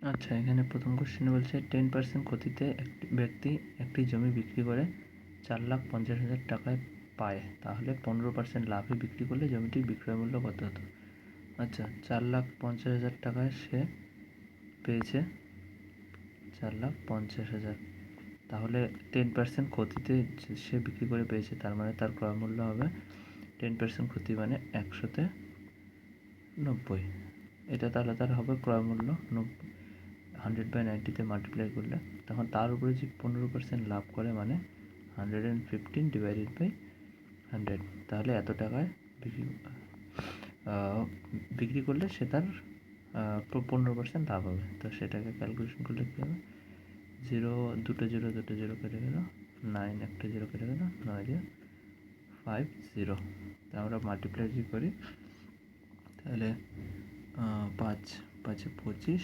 আচ্ছা, এখানে প্রথম কোশ্চেনে বলছে 10% ক্ষতিতে একটি ব্যক্তি একটি জমি বিক্রি করে 4,50,000 টাকায় পায়, তাহলে 15% লাভে বিক্রি করলে জমিটির বিক্রয় মূল্য কত হতো? আচ্ছা, 4,50,000 টাকায় সে পেয়েছে 4,50,000, তাহলে 10% ক্ষতিতে সে বিক্রি করে পেয়েছে, তার মানে তার ক্রয় মূল্য হবে 10% ক্ষতি মানে 100-তে 90। এটা তাহলে তার হবে ক্রয় মূল্য 100/90-তে মাল্টিপ্লাই করলে, তখন তার উপরে যে 15% লাভ করে মানে 115/100, তাহলে এত টাকায় বিক্রি করলে সে তার 15% লাভ হবে। তো সেটাকে ক্যালকুলেশন করলে কী হবে, 0 দুটো 0 দুটো 0 কেটে গেল, 9 একটা 0 কেটে গেল, 9,50। তা আমরা মাল্টিপ্লাই যদি করি তাহলে 5 5 25,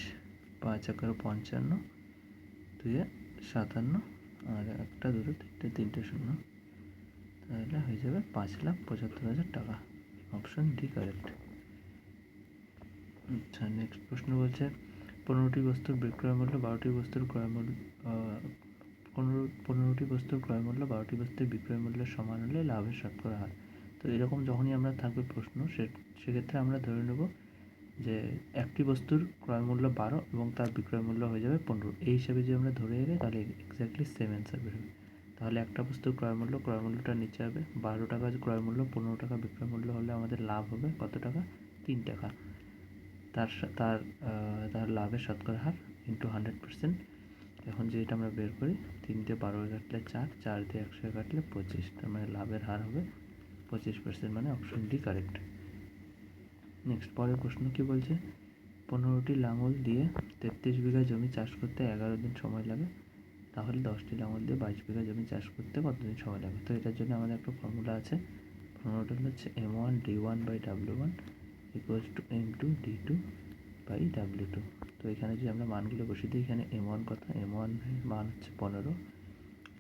5 এগারো 55, 2 57, আর একটা 2 3 3টে 0, তাহলে হয়ে যাবে 5,75,000 টাকা। Option D correct. আচ্ছা, নেক্সট প্রশ্ন বলছে 15টি বস্তুর বিক্রয় মূল্য 12টি বস্তুর ক্রয় মূল্য 15টি বস্তুর ক্রয় মূল্য 12টি বস্তুর বিক্রয় মূল্যের সমান হলে লাভের শতকরা হার। তো এরকম যখনই আমরা থাকবে প্রশ্ন সেক্ষেত্রে আমরা ধরে নেব যে একটি বস্তুর ক্রয় মূল্য 12 এবং তার বিক্রয় মূল্য হয়ে যাবে 15। এই হিসাবে যদি আমরা ধরে এলে তাহলে এক্স্যাক্টলি সেম অ্যান্সার বেরোবে। তাহলে একটা বস্তুর ক্রয় মূল্যটা নিচে হবে 12 টাকা ক্রয় মূল্য, 15 টাকা বিক্রয় মূল্য হলে আমাদের লাভ হবে কত টাকা? 3 টাকা। তার লাভের শতকরা হার ইন্টু 100%। এখন যদি এটা আমরা বের করি, 3 দিয়ে 12 কাটলে 4, 4 দিয়ে 100 কাটলে 25, তার মানে লাভের হার হবে 25%, মানে অপশন ডি কারেক্ট। নেক্সট পরের প্রশ্ন কি বলছে, 15টি লাঙল দিয়ে 33 বিঘা জমি চাষ করতে 11 দিন সময় লাগে, তাহলে 10টি লাঙল দিয়ে 22 বিঘা জমি চাষ করতে কতদিন সময় লাগে? তো এটার জন্য আমাদের একটা ফর্মুলা আছে, ফর্মুলাটা হচ্ছে M1D1/W1 ইকুয়ালস টু M2D2/W2। তো এখানে যদি আমরা মানগুলো বসিয়ে দিই, এখানে M1 কত, M1 এর মান হচ্ছে 15,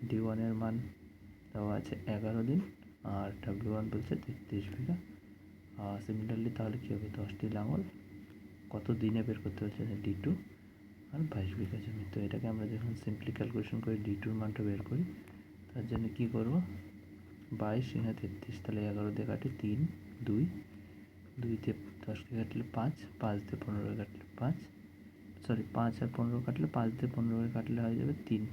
D1 এর মান দেওয়া আছে 11 দিন, আর W1 বলছে 33 বিঘা। সিমিলারলি তাহলে কী হবে, 10টি লাঙল কত দিনে বের করতে হচ্ছে, D2 আর 22 বিঘা জমি। তো এটাকে আমরা যখন সিম্পলি ক্যালকুলেশন করে D2 এর মানটা বের করি, তার জন্য কী করবো, 22 × 33, তাহলে 11 দিয়ে কাটি 3, 2, 2 দিয়ে 10কে কাটলে 5, 5 দিয়ে 15 কাটলে 5, 5 আর 15 কাটলে 5 দিয়ে 15 কাটলে হয়ে যাবে 3,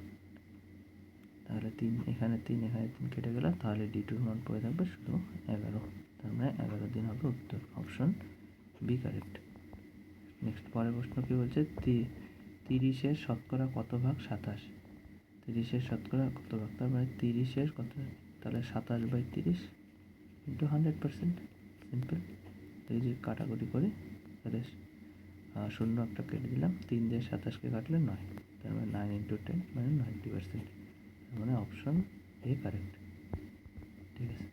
তাহলে 3 এখানে 3 এখানে 3 কেটে গেল, তাহলে D2 মান পড়ে থাকবে শুধু 11, তার মানে 11 দিন হবে উত্তর, অপশন বি কারেক্ট। নেক্সট পরের প্রশ্ন কী বলছে, 30-এর শতকরা কত ভাগ 27? 30-এর শতকরা কত ভাগ, তার মানে 30-এর কত, তাহলে 27/30 ইন্টু 100%, সিম্পল। এই যে কাটাকুটি করি তাহলে 0 একটা কেটে দিলাম, 3 দিয়ে 27কে কাটলে 9, তার মানে 9 × 10 মানে 90%, মানে অপশন এ কারেক্ট। ঠিক আছে।